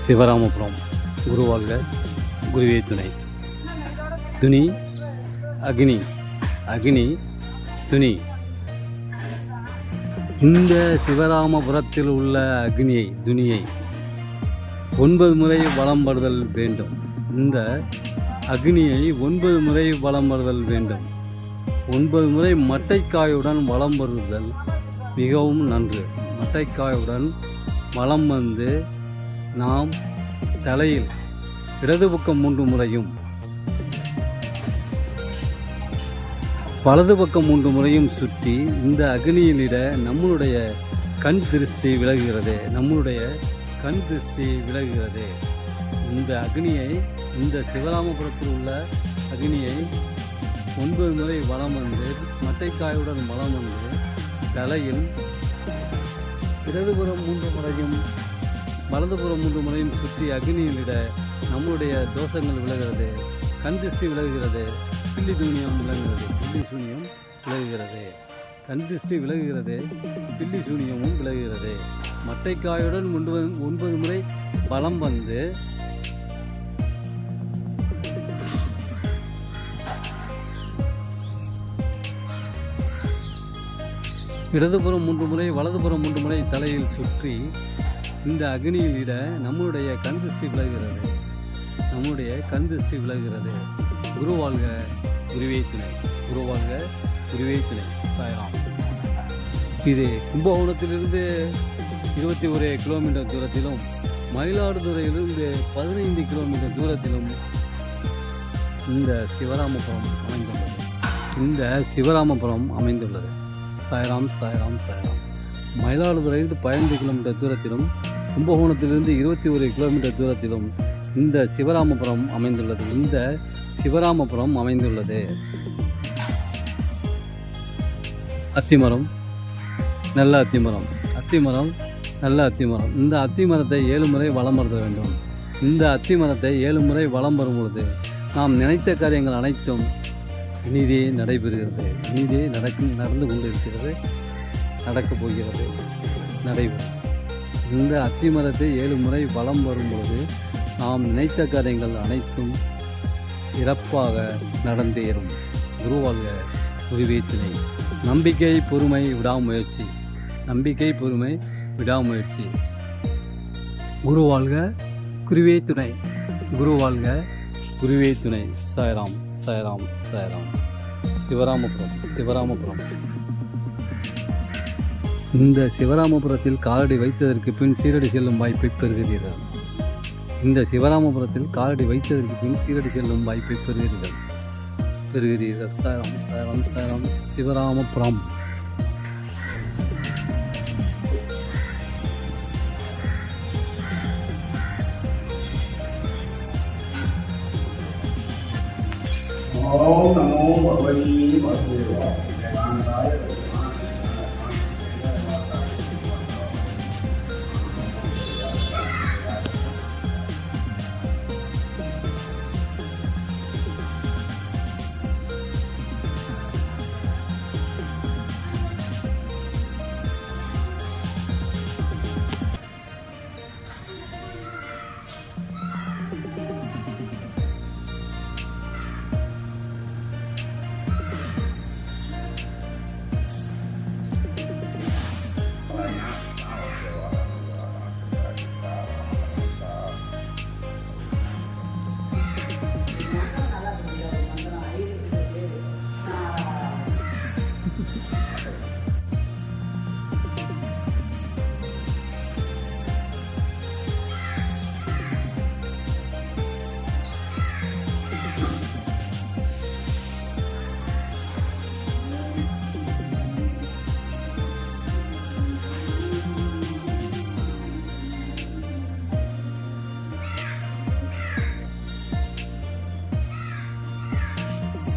சிவராமபுரம். குருவாழ்க, குருவே துணை. துணி அக்னி, அக்னி துணி. இந்த சிவராமபுரத்தில் உள்ள அக்னியை, துணியை 9 முறை வலம் வருதல் வேண்டும். இந்த அக்னியை 9 முறை வலம் வருதல் வேண்டும். 9 முறை மட்டைக்காயுடன் வலம் வருதல் மிகவும் நன்று. மட்டைக்காயுடன் வலம் வந்து நாம் தலையில் இடது பக்கம் 3 முறையும் வலது பக்கம் 3 முறையும் சுற்றி இந்த அக்னியிலிட நம்மளுடைய கண் திருஷ்டி விலகுகிறது. நம்மளுடைய கண் திருஷ்டி விலகுகிறது. இந்த அக்னியை, இந்த சிவராமபுரத்தில் உள்ள அக்னியை 9 முறை வலம் வந்து மட்டைக்காயுடன் வலம் வந்து தலையில் இடதுபுறம் 3 முறையும் வலதுபுறம் 3 முறையும் சுற்றி அக்னியிலிட நம்முடைய தோஷங்கள் விலகிறது. கண் திருஷ்டி விலகுகிறது. பில்லி சூனியம் விலகுகிறது. பில்லி சூனியம் விலகுகிறது. கண் திருஷ்டி விலகுகிறது. பில்லி சூனியமும் விலகுகிறது. மட்டைக்காயுடன் 9 முறை வலம் வந்து இடதுபுறம் 3 முறை வலதுபுறம் 3 முறை தலையில் சுற்றி இந்த அக்னியில் இட நம்முடைய கண் திருஷ்டி விலகுகிறது. நம்முடைய கண் திருஷ்டி விலகுகிறது. குருவாழ்க, குருவே துணை. குருவாழ்க, குருவே துணை. சாய்ராம். இது கும்பகோணத்திலிருந்து 21 கிலோமீட்டர் தூரத்திலும், மயிலாடுதுறையிலிருந்து 15 கிலோமீட்டர் தூரத்திலும் இந்த சிவராமபுரம் அமைந்துள்ளது. இந்த சிவராமபுரம் அமைந்துள்ளது. சாய்ராம், சாய்ராம், சாய்ராம். மயிலாடுதுறையிலிருந்து 15 கிலோமீட்டர் தூரத்திலும், கும்பகோணத்திலிருந்து 21 கிலோமீட்டர் தூரத்திலும் இந்த சிவராமபுரம் அமைந்துள்ளது. இந்த சிவராமபுரம் அமைந்துள்ளது. அத்திமரம், நல்ல அத்திமரம். அத்திமரம், நல்ல அத்திமரம். இந்த அத்திமரத்தை 7 முறை வலம் வருத வேண்டும். இந்த அத்திமரத்தை 7 முறை வலம் வரும் பொழுது நாம் நினைத்த காரியங்கள் அனைத்தும் இனிதே நடைபெறுகிறது. இனிதே நடந்து கொண்டிருக்கிறது. நடக்கப் போகிறது. நடைபெறும். இந்த அத்திமரத்தை 7 முறை வலம் வரும்பொழுது நாம் நினைத்த காரியங்கள் அனைத்தும் சிறப்பாக நடந்தேறும். குருவாழ்க, குருவே துணை. நம்பிக்கை, பொறுமை, விடாமுயற்சி. நம்பிக்கை, பொறுமை, விடாமுயற்சி. குருவாழ்க, குருவே துணை. குருவாழ்க, குருவே துணை. சாய்ராம், சாய்ராம், சாய்ராம். சிவராமபுரம், சிவராமபுரம். இந்த சிவராமபுரத்தில் காலடி வைத்ததற்கு பின் சீரடி செல்லும் வாய்ப்பை பெறுகிறீர்கள். இந்த சிவராமபுரத்தில் காலடி வைத்ததற்கு பின் சீரடி செல்லும் வாய்ப்பை பெறுகிறீர்கள். சாய்ராம், சாய்ராம், சாய்ராம். சிவராமபுரம். ஓம் நமோ பகவதி வாசுதேவாய.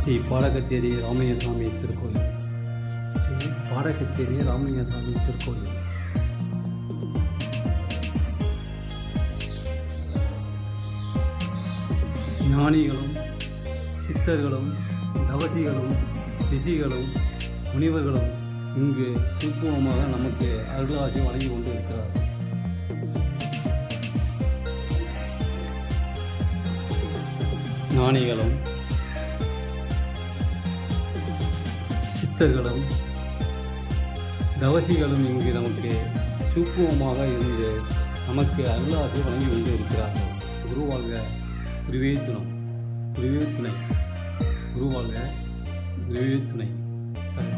ஸ்ரீ பாடகச்சேரி ராமலிங்கசாமி திருக்கோயில். ஸ்ரீ பாடகச்சேரி ராமலிங்கசாமி திருக்கோயில். ஞானிகளும் சித்தர்களும் தவசிகளும் ரிஷிகளும் முனிவர்களும் இங்கு சூக்குமமாக நமக்கு அருளாசி வழங்கி கொண்டு இருக்கிறார். ஞானிகளும் சித்தர்களும் தவசிகளும் இங்கு நமக்கு சூக்குமமாக இருந்து நமக்கு அருளாசி வழங்கி கொண்டு இருக்கிறார்கள். குருவாழ்க, குருவே துணை, குருவே துணை, குருவாழ்க, குருவே துணை. சரி.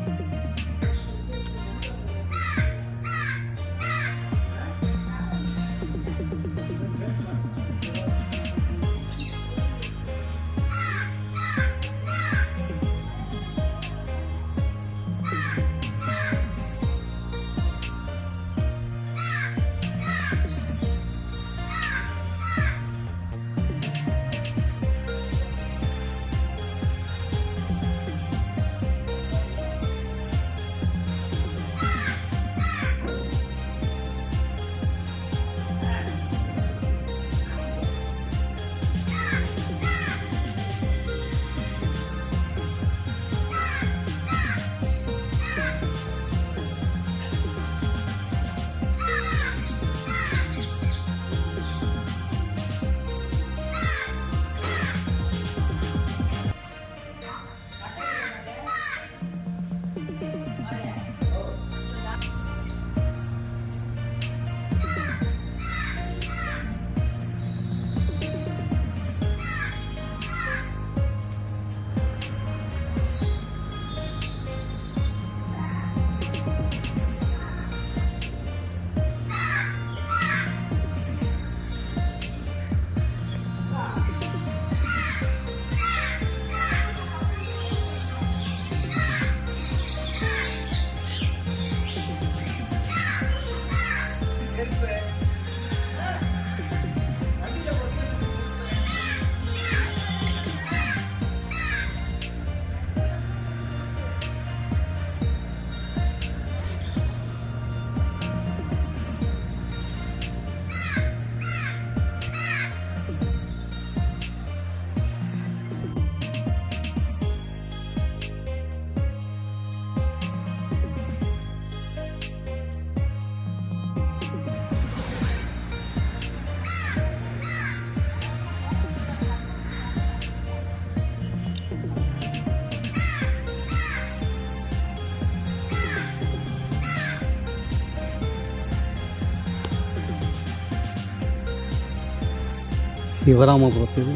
சிவராமபுரத்தில்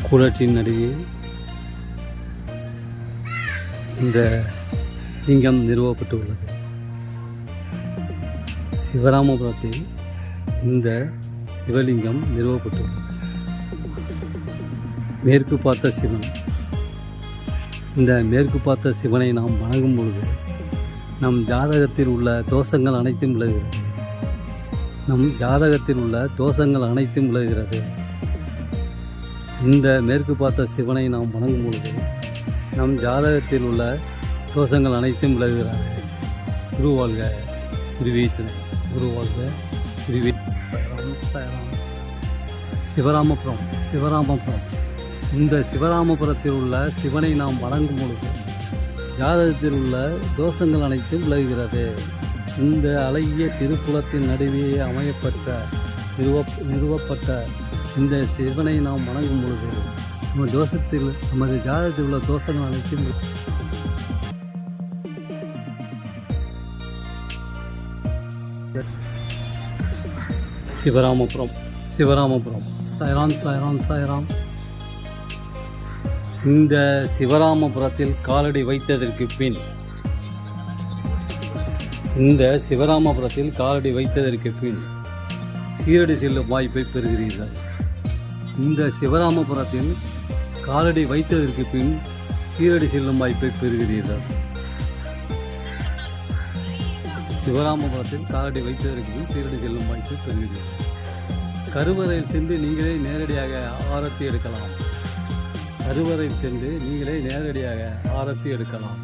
கூடற்றின் நடுவே இந்த லிங்கம் நிறுவப்பட்டுள்ளது. சிவராமபுரத்தில் இந்த சிவலிங்கம் நிறுவப்பட்டுள்ளது. மேற்கு பார்த்த சிவன். இந்த மேற்கு பார்த்த சிவனை நாம் வணங்கும் பொழுது நம் ஜாதகத்தில் உள்ள தோஷங்கள் அனைத்தும் விலகுகிறது. நம் ஜாதகத்தில் உள்ள தோஷங்கள் அனைத்தும் விலகுகிறது. இந்த மேற்கு பார்த்த சிவனை நாம் வணங்கும் பொழுது நம் ஜாதகத்தில் உள்ள தோஷங்கள் அனைத்தும் விலகுகிறது. குருவாழ்க, குருவே துணை, குருவாழ்க, குருவே. சிவராமபுரம். சிவராமபுரம். இந்த சிவராமபுரத்தில் உள்ள சிவனை நாம் வணங்கும் பொழுது ஜாதகத்தில் உள்ள தோஷங்கள் அனைத்தும் விலகுகிறது. இந்த அழகிய திருக்குளத்தின் நடுவே நிறுவப்பட்ட இந்த சிவனை நாம் வணங்கும் பொழுது நமது ஜாதகத்தில் உள்ள தோஷங்கள் அனைத்தும் சிவராமபுரம். சிவராமபுரம். சாய்ராம், சாய்ராம், சாய்ராம். இந்த சிவராமபுரத்தில் காலடி வைத்ததற்கு பின் சீரடி செல்லும் வாய்ப்பை பெறுகிறீர்கள். இந்த சிவராமபுரத்தில் காலடி வைத்ததற்கு பின் சீரடி செல்லும் வாய்ப்பை பெறுகிறீர்கள். சிவராமபுரத்தில் காலடி வைத்ததற்கு பின் சீரடி செல்லும் வாய்ப்பை பெறுகிறீர்கள். கருவறையில் சென்று நீங்களே நேரடியாக ஆரத்தி எடுக்கலாம். கருவறையில் சென்று நீங்களே நேரடியாக ஆரத்தி எடுக்கலாம்.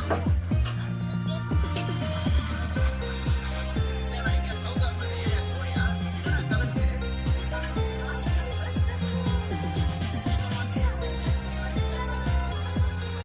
நமः